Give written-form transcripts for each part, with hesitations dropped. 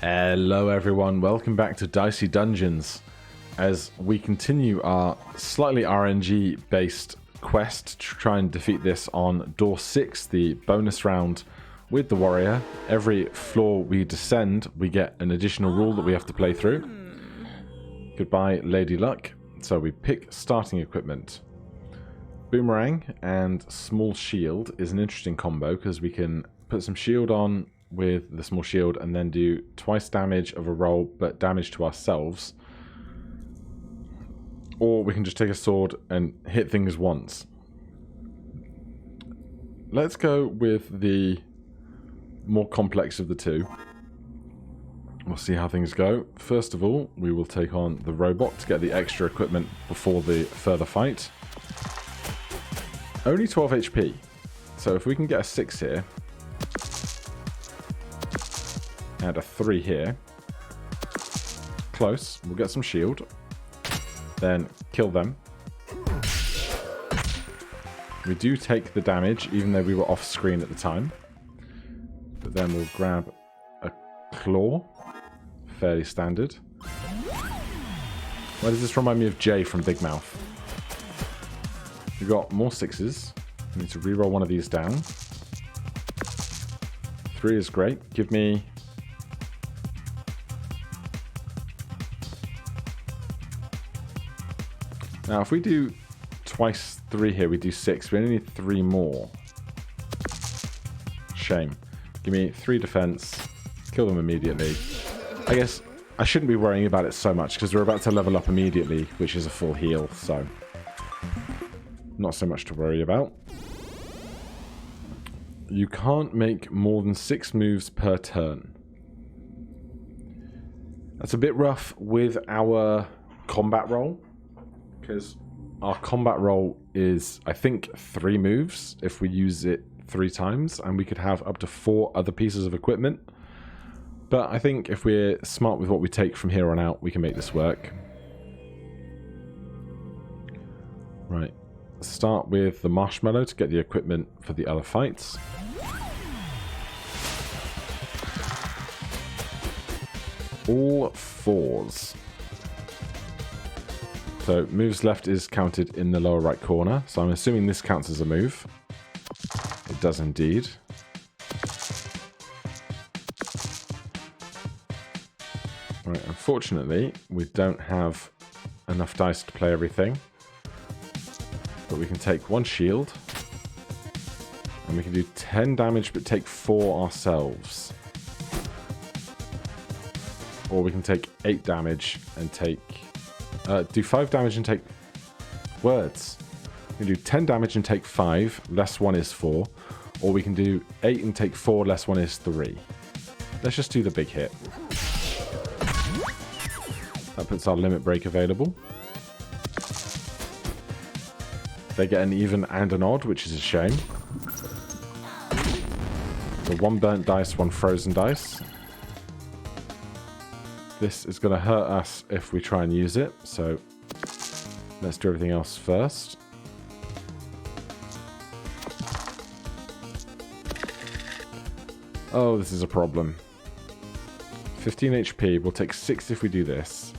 Hello everyone, welcome back to Dicey Dungeons as we continue our slightly RNG based quest to try and defeat this on door 6, the bonus round with the warrior. Every floor we descend we get an additional rule that we have to play through. Goodbye Lady Luck. So we pick starting equipment. Boomerang and small shield is an interesting combo because we can put some shield on with the small shield and then do twice damage of a roll but damage to ourselves, or we can just take a sword and hit things once. Let's go with the more complex of the two. We'll see how things go. First of all, we will take on the robot to get the extra equipment before the further fight. Only 12 HP, so if we can get a 6 here and a 3 here. Close. We'll get some shield. Then kill them. We do take the damage, even though we were off screen at the time. But then we'll grab a claw. Fairly standard. Why does this remind me of Jay from Big Mouth? We've got more 6s. We need to reroll one of these down. 3 is great. Give me... Now, if we do twice 3 here, we do 6. We only need 3 more. Shame. Give me 3 defense. Kill them immediately. I guess I shouldn't be worrying about it so much because we're about to level up immediately, which is a full heal, so not so much to worry about. You can't make more than 6 moves per turn. That's a bit rough with our combat roll, because our combat roll is, I think, 3 moves if we use it 3 times, and we could have up to 4 other pieces of equipment. But I think if we're smart with what we take from here on out, we can make this work. Right. Start with the marshmallow to get the equipment for the other fights. All 4s. So moves left is counted in the lower right corner. So I'm assuming this counts as a move. It does indeed. Right, unfortunately, we don't have enough dice to play everything. But we can take 1 shield. And we can do 10 damage but take 4 ourselves. Or we can take 8 damage and take... do 5 damage and take... Words. We can do 10 damage and take 5, less 1 is 4. Or we can do 8 and take 4, less 1 is 3. Let's just do the big hit. That puts our limit break available. They get an even and an odd, which is a shame. So 1 burnt dice, 1 frozen dice. This is going to hurt us if we try and use it, so let's do everything else first. Oh, this is a problem. 15 HP, we'll take 6 if we do this.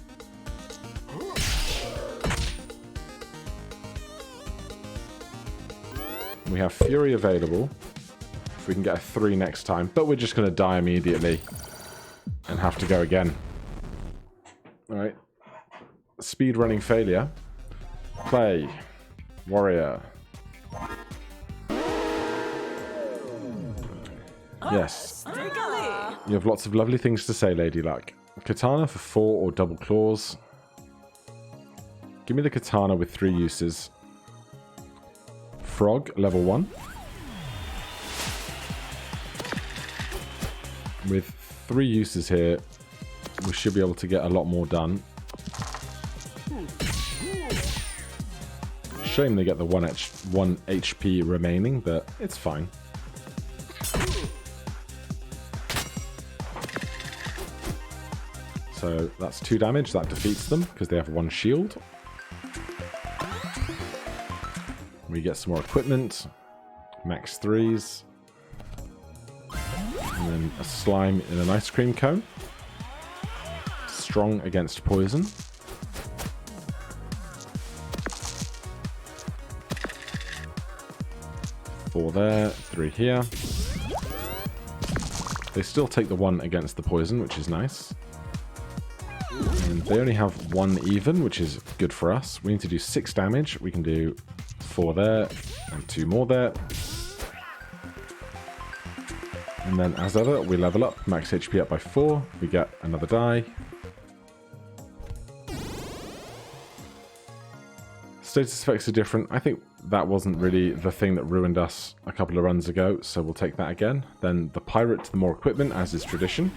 We have Fury available, if we can get a 3 next time, but we're just going to die immediately and have to go again. Alright. Speed running failure. Play. Warrior. Yes. You have lots of lovely things to say, Lady Luck. Katana for 4 or double claws. Give me the katana with 3 uses. Frog, level 1. With 3 uses here, we should be able to get a lot more done. Shame they get the 1 HP remaining, but it's fine. So that's 2 damage, that defeats them because they have 1 shield. We get some more equipment, max 3s, and then a slime in an ice cream cone. strong against poison. Four there, 3 here. They still take the 1 against the poison, which is nice. And they only have 1 even, which is good for us. We need to do 6 damage. We can do 4 there and 2 more there. And then as ever, we level up, max HP up by 4. We get another die. Status effects are different. I think that wasn't really the thing that ruined us a couple of runs ago, so we'll take that again. Then the pirate to the more equipment, as is tradition.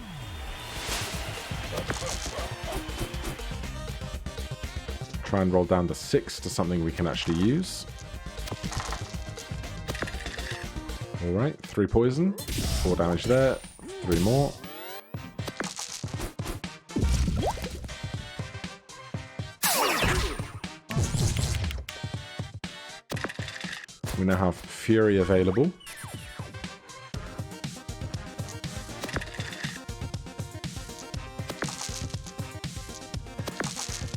Try and roll down to 6 to something we can actually use. Alright, 3 poison, 4 damage there, 3 more. We now have Fury available.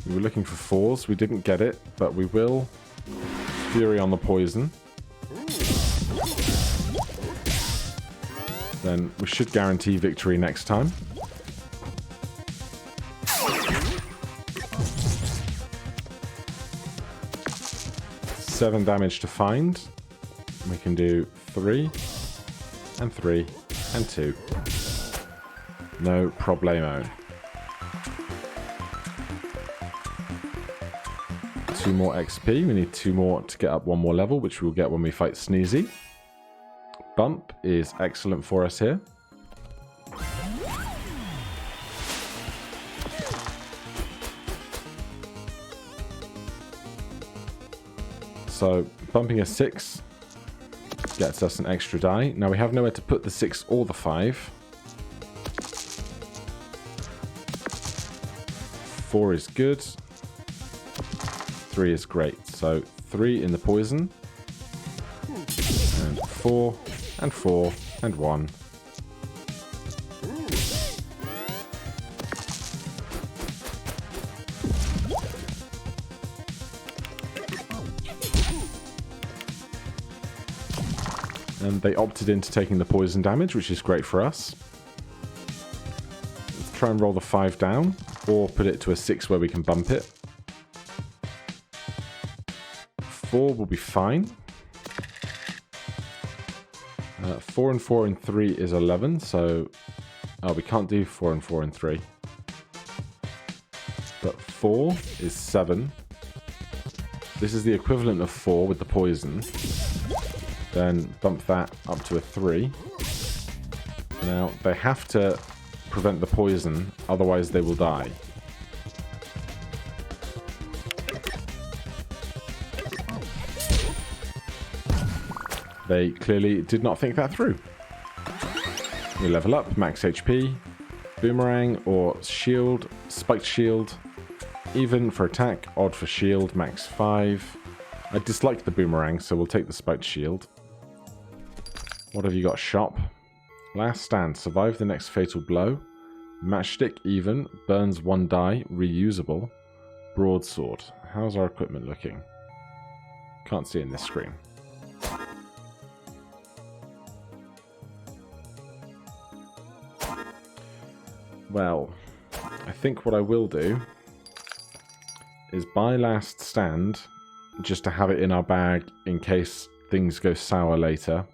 We were looking for 4s, we didn't get it, but we will. Fury on the poison. Then we should guarantee victory next time. Seven damage to find. We can do 3 and 3 and 2. No problemo. 2 more XP. We need 2 more to get up 1 more level, which we'll get when we fight Sneezy. Bump is excellent for us here. So bumping a 6 gets us an extra die. Now we have nowhere to put the 6 or the 5. 4 is good. 3 is great. So 3 in the poison. And 4 and 4 and 1. And they opted into taking the poison damage, which is great for us. Let's try and roll the 5 down, or put it to a 6 where we can bump it. 4 will be fine. 4 and 4 and 3 is 11, so... Oh, we can't do 4 and 4 and 3. But 4 is 7. This is the equivalent of 4 with the poison. Then bump that up to a 3. Now, they have to prevent the poison, otherwise they will die. They clearly did not think that through. We level up, max HP, boomerang or shield, spiked shield, even for attack, odd for shield, max 5. I dislike the boomerang, so we'll take the spiked shield. What have you got? Shop. Last stand, survive the next fatal blow. Matchstick, even, burns 1 die, reusable. Broadsword. How's our equipment looking? Can't see in this screen. Well, I think what I will do is buy last stand just to have it in our bag in case things go sour later.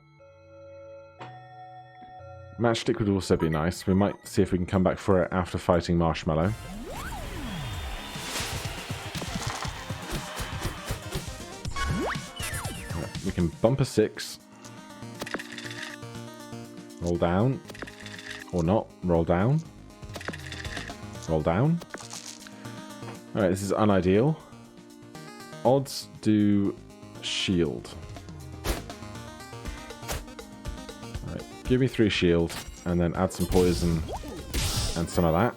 Matchstick would also be nice. We might see if we can come back for it after fighting Marshmallow. We can bump a 6. Roll down. Or not. Roll down. Roll down. Alright, this is unideal. Odds do shield. Alright, give me 3 shield, and then add some poison and some of that.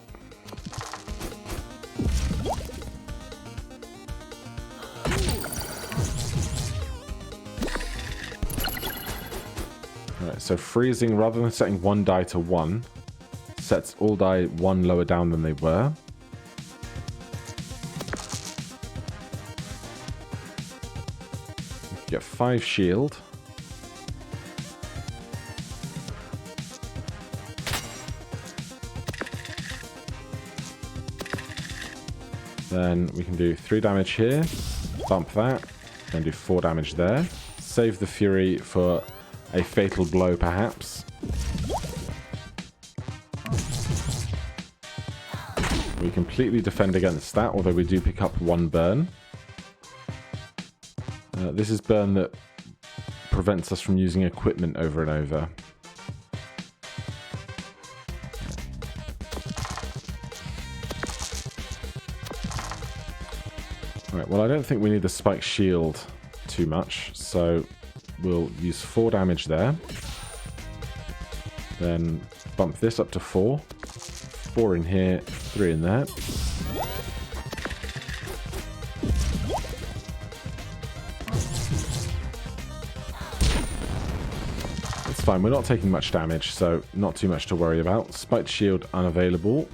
Alright, so freezing, rather than setting 1 die to 1, sets all die 1 lower down than they were. Get 5 shield. Then we can do 3 damage here, bump that, and do 4 damage there. Save the Fury for a fatal blow, perhaps. We completely defend against that, although we do pick up 1 burn. This is burn that prevents us from using equipment over and over. Alright, well I don't think we need the spike shield too much, so we'll use 4 damage there. Then bump this up to 4. 4 in here, 3 in there. It's fine, we're not taking much damage, so not too much to worry about. Spiked shield unavailable,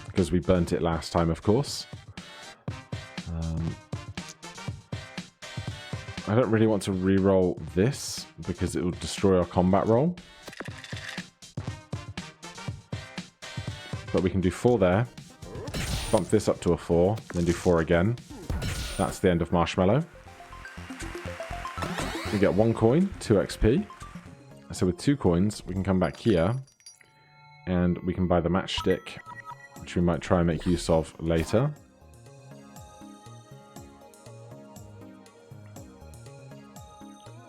because we burnt it last time, of course. I don't really want to re-roll this, because it will destroy our combat roll. But we can do 4 there, bump this up to a 4, then do 4 again. That's the end of Marshmallow. We get 1 coin, 2 XP. So with 2 coins, we can come back here, and we can buy the matchstick, which we might try and make use of later.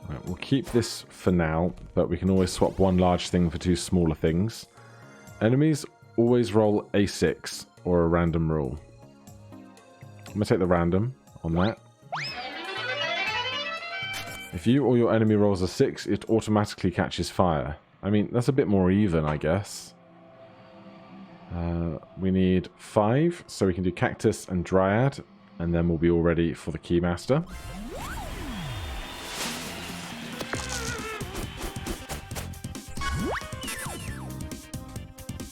Right, we'll keep this for now, but we can always swap 1 large thing for 2 smaller things. Enemies always roll a 6 or a random roll. I'm going to take the random on that. If you or your enemy rolls a 6, it automatically catches fire. I mean, that's a bit more even, I guess. We need 5, so we can do Cactus and Dryad, and then we'll be all ready for the Keymaster.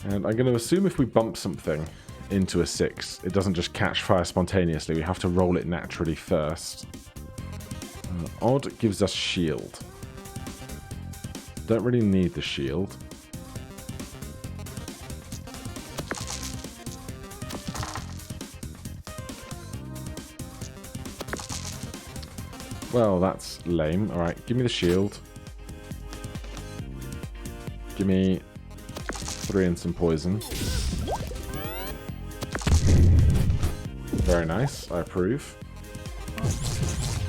And I'm going to assume if we bump something into a 6, it doesn't just catch fire spontaneously. We have to roll it naturally first. Odd gives us shield. Don't really need the shield. Well, that's lame. Alright, give me the shield. Give me 3 and some poison. Very nice, I approve.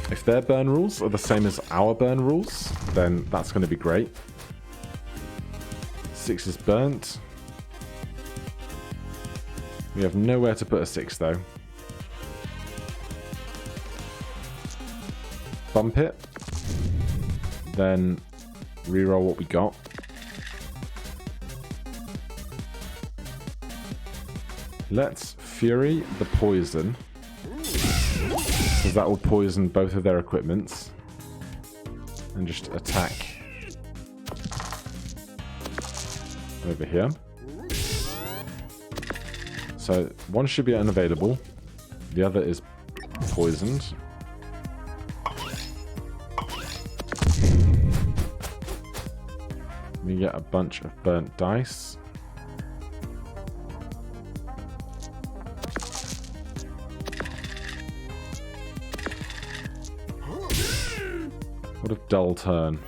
If their burn rules are the same as our burn rules, then that's going to be great. 6 is burnt. We have nowhere to put a 6 though. Bump it. Then reroll what we got. Let's Fury the poison, because that will poison both of their equipments. And just attack over here. So one should be unavailable, the other is poisoned. We get a bunch of burnt dice. What a dull turn.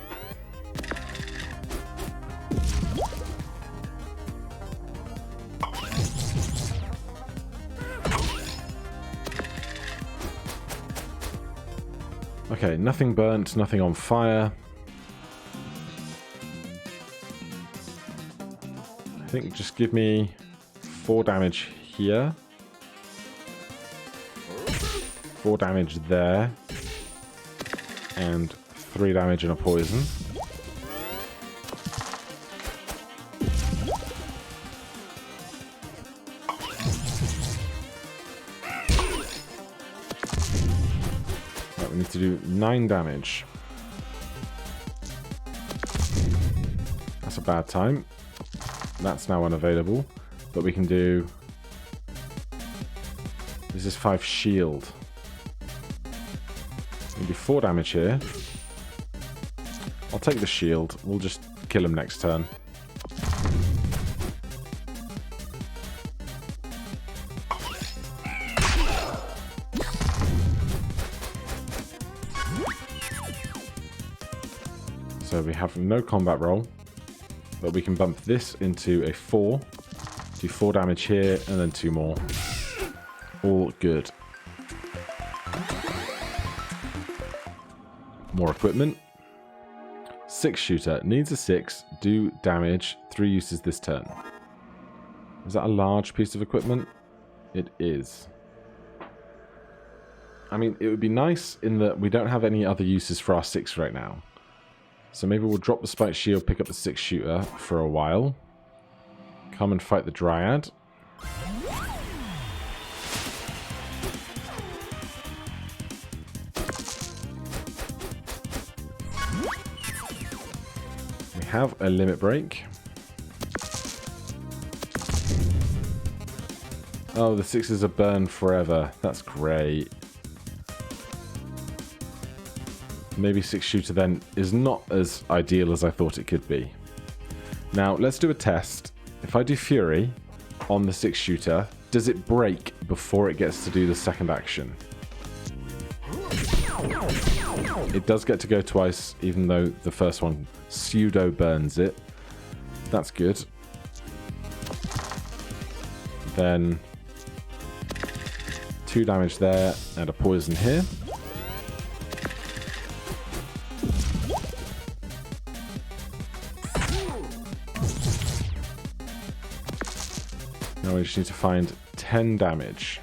Okay, nothing burnt, nothing on fire. I think just give me 4 damage here. 4 damage there. And 3 damage and a poison. Right, we need to do 9 damage. That's a bad time. That's now unavailable. But we can do... This is 5 shield. Maybe 4 damage here. I'll take the shield. We'll just kill him next turn. So we have no combat roll, but we can bump this into a 4. Do 4 damage here, and then 2 more. All good. More equipment. 6 shooter. Needs a 6. Do damage. 3 uses this turn. Is that a large piece of equipment? It is. I mean, it would be nice in that we don't have any other uses for our 6 right now. So maybe we'll drop the spiked shield, pick up the 6 shooter for a while. Come and fight the Dryad. We have a limit break. Oh, the 6s are burned forever. That's great. Maybe 6 shooter then is not as ideal as I thought it could be. Now, let's do a test. If I do Fury on the 6 shooter, does it break before it gets to do the second action? It does get to go twice, even though the first one pseudo burns it. That's good. Then 2 damage there and a poison here. Now we just need to find 10 damage.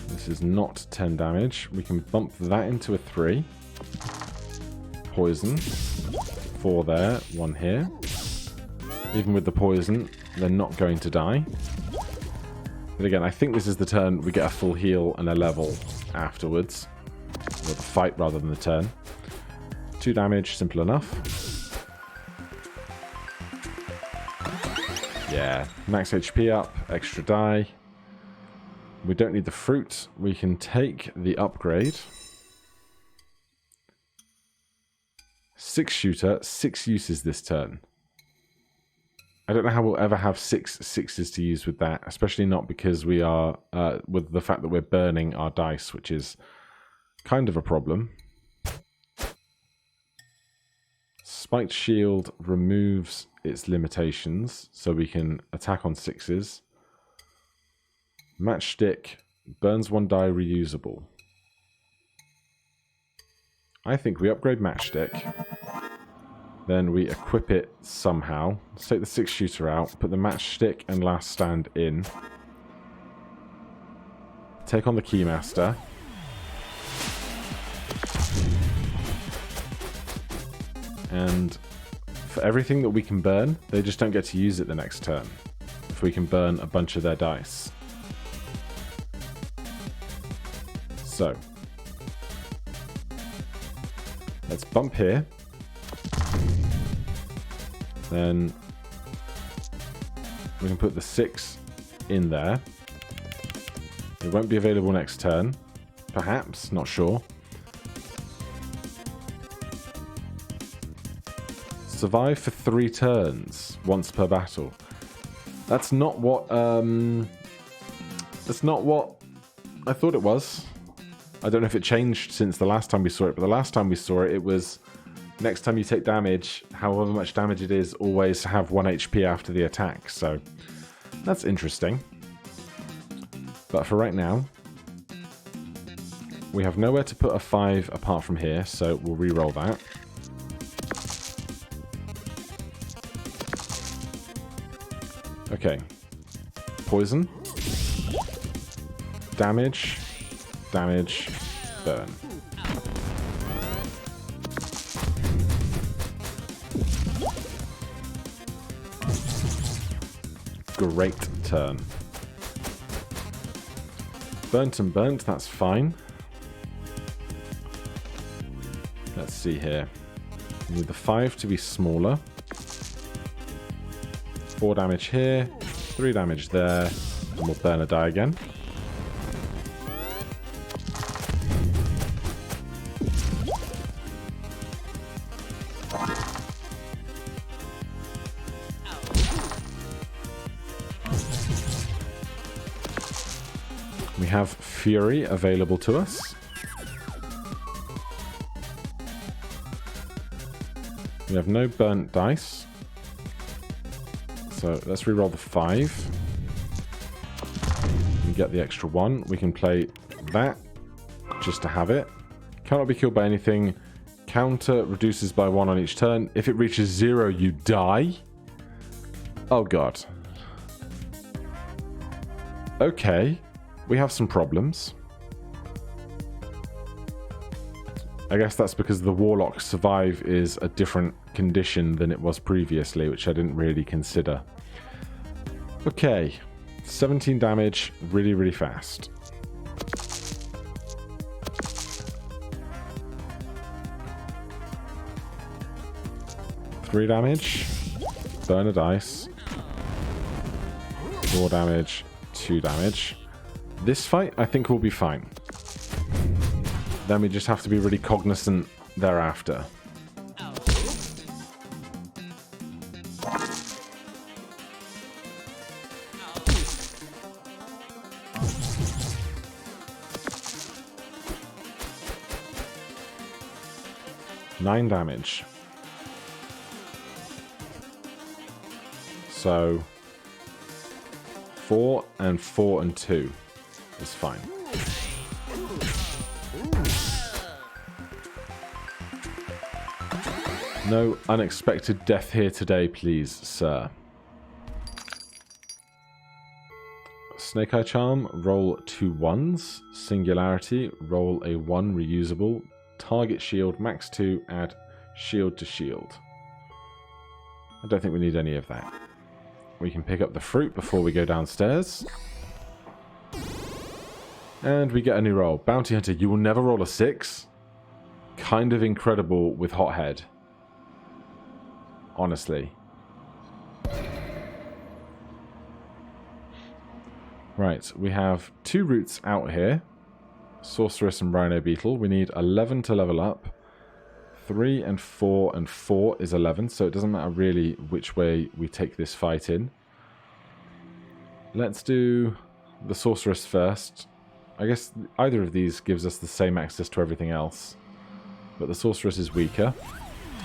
This is not 10 damage. We can bump that into a 3. Poison. 4 there, 1 here. Even with the poison, they're not going to die. But again, I think this is the turn we get a full heal and a level afterwards. Or the fight rather than the turn. 2 damage, simple enough. Yeah, max HP up, extra die. We don't need the fruit. We can take the upgrade. 6 shooter, 6 uses this turn. I don't know how we'll ever have 6 6s to use with that, especially not because we are, with the fact that we're burning our dice, which is kind of a problem. Spiked shield removes its limitations, so we can attack on 6s. Matchstick burns 1 die, reusable. I think we upgrade Matchstick. Then we equip it somehow. Let's take the 6 shooter out, put the Matchstick and Last Stand in. Take on the Keymaster. And for everything that we can burn, they just don't get to use it the next turn. If we can burn a bunch of their dice. So, let's bump here. Then we can put the 6 in there. It won't be available next turn. Perhaps, not sure. Survive for 3 turns, once per battle. That's not what I thought it was. I don't know if it changed since the last time we saw it, but the last time we saw it, it was next time you take damage, however much damage it is, always have 1 HP after the attack. So that's interesting. But for right now, we have nowhere to put a 5 apart from here, so we'll re-roll that. Okay. Poison. Damage. Damage. Burn. Great turn. Burnt and burnt, that's fine. Let's see here. We need the 5 to be smaller. 4 damage here, 3 damage there, and we'll burn a die again. We have Fury available to us. We have no burnt dice. So let's reroll the 5. And get the extra 1. We can play that just to have it. Cannot be killed by anything. Counter reduces by 1 on each turn. If it reaches 0, you die. Oh god. Okay. We have some problems. I guess that's because the Warlock Survive is a different condition than it was previously, which I didn't really consider. Okay. 17 damage, really, really fast. Three damage. Burn a dice. 4 damage. 2 damage. This fight, I think, will be fine. Then we just have to be really cognizant thereafter. Nine damage. So 4 and 4 and 2 is fine. No unexpected death here today, please, sir. Snake Eye Charm, roll 2 1s. Singularity, roll a 1 reusable. Target shield, max 2, add shield to shield. I don't think we need any of that. We can pick up the fruit before we go downstairs. And we get a new roll. Bounty Hunter, you will never roll a 6. Kind of incredible with Hothead. Honestly. Right, we have 2 roots out here. Sorceress and Rhino Beetle. We need 11 to level up. 3 and 4 and 4 is 11, so it doesn't matter really which way we take this fight in. Let's do the Sorceress first. I guess either of these gives us the same access to everything else. But the Sorceress is weaker.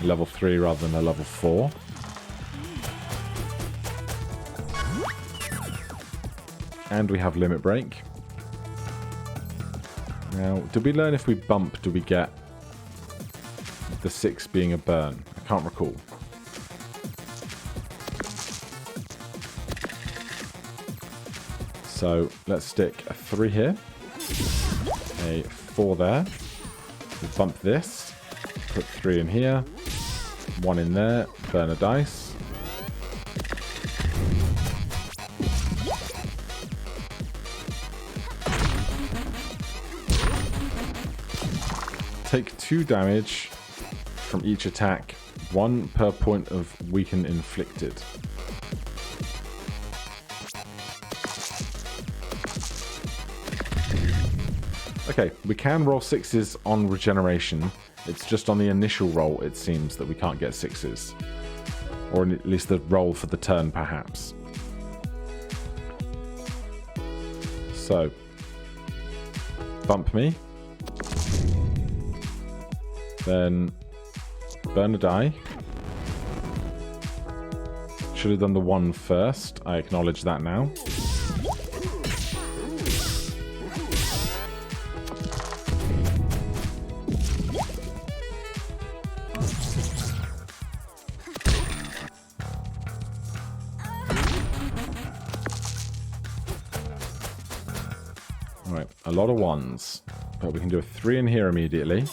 Level 3 rather than a level 4. And we have Limit Break. Now, did we learn if we bump, do we get the 6 being a burn? I can't recall. So, let's stick a 3 here. A 4 there. We'll bump this. Put 3 in here. 1 in there. Burn a dice. Take 2 damage from each attack, 1 per point of weaken inflicted. Okay, we can roll 6s on regeneration. It's just on the initial roll, it seems, that we can't get 6s. Or at least the roll for the turn, perhaps. So, bump me. Then burn a die. Should have done the 1 first. I acknowledge that now. Alright, a lot of 1s. But we can do a 3 in here immediately.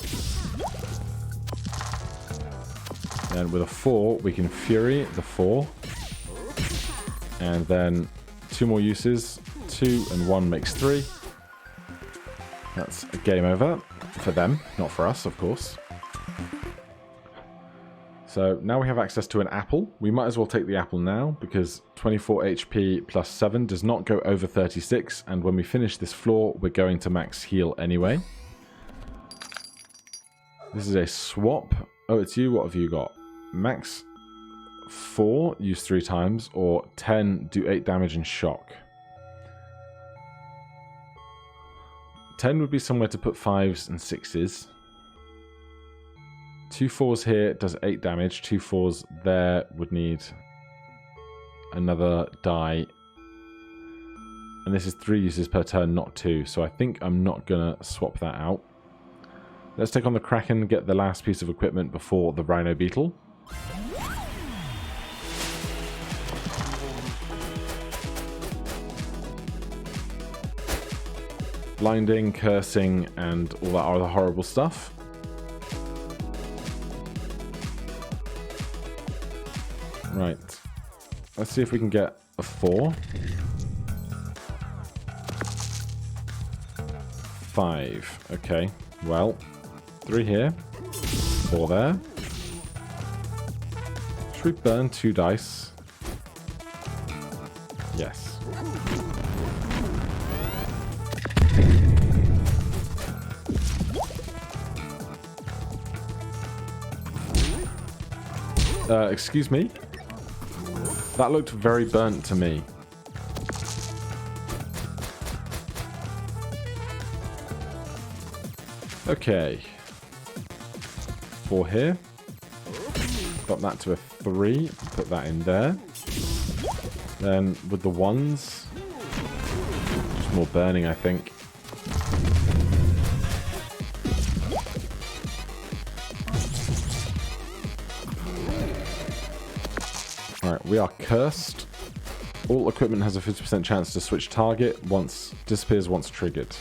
And with a 4, we can Fury the 4. And then 2 more uses. 2 and 1 makes 3. That's a game over. For them, not for us, of course. So now we have access to an apple. We might as well take the apple now, because 24 HP plus 7 does not go over 36, and when we finish this floor, we're going to max heal anyway. This is a swap. Oh, it's you. What have you got? Max 4, use 3 times, or 10, do 8 damage and shock. 10 would be somewhere to put 5s and 6s. 2 4s here does 8 damage. 2 4s there would need another die. And this is 3 uses per turn, not 2. So I think I'm not going to swap that out. Let's take on the Kraken, get the last piece of equipment before the Rhino Beetle. Blinding, cursing, and all that other horrible stuff. Right. Let's see if we can get a 4. 5. Okay. Well, 3 here. 4 there. Should we burn 2 dice? Yes. Excuse me? That looked very burnt to me. Okay. 4 here. Got that to a 3. Put that in there. Then with the 1s, just more burning, I think. Alright, we are cursed. All equipment has a 50% chance to switch target disappears once triggered.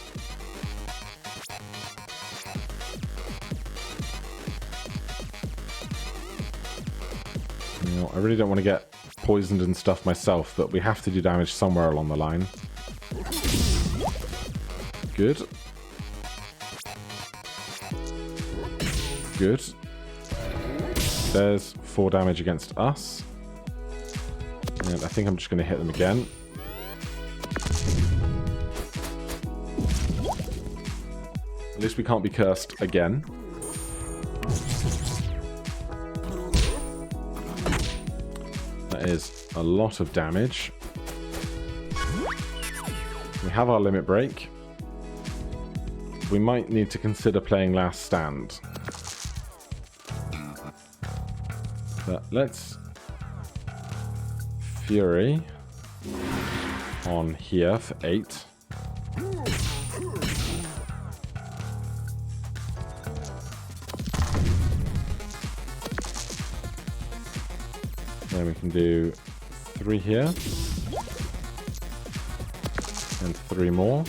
I really don't want to get poisoned and stuff myself, but we have to do damage somewhere along the line. Good. Good. There's 4 damage against us. And I think I'm just going to hit them again. At least we can't be cursed again. That is a lot of damage. We have our limit break. We might need to consider playing Last Stand. But let's Fury on here for 8. Then we can do 3 here. And 3 more.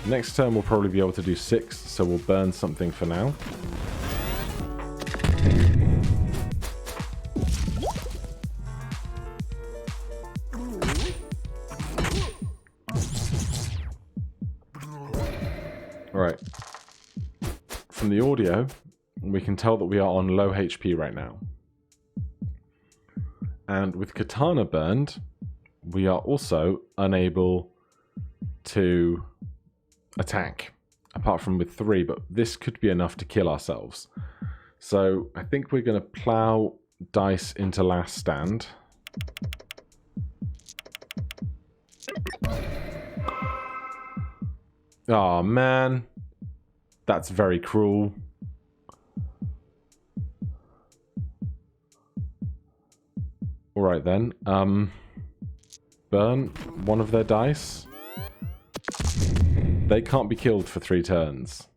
Next turn we'll probably be able to do 6, so we'll burn something for now. Alright. From the audio, we can tell that we are on low HP right now. And with Katana burned, we are also unable to attack, apart from with 3, but this could be enough to kill ourselves. So I think we're going to plow dice into Last Stand. Oh man, that's very cruel. Alright then, burn one of their dice. They can't be killed for 3 turns.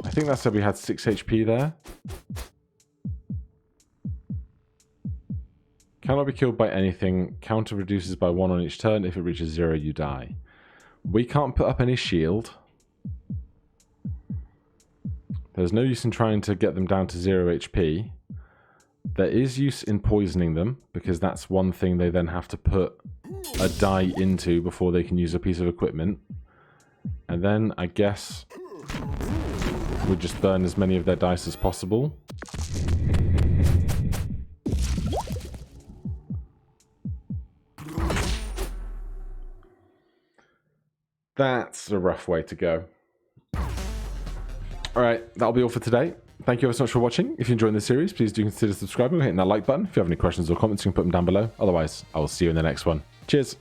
I think that said we had 6 HP there. Cannot be killed by anything. Counter reduces by 1 on each turn. If it reaches 0, you die. We can't put up any shield. There's no use in trying to get them down to 0 HP. There is use in poisoning them, because that's one thing they then have to put a die into before they can use a piece of equipment. And then, I guess, we just burn as many of their dice as possible. That's a rough way to go. Alright, that'll be all for today. Thank you ever so much for watching. If you're enjoying this series, please do consider subscribing and hitting that like button. If you have any questions or comments, you can put them down below. Otherwise, I will see you in the next one. Cheers!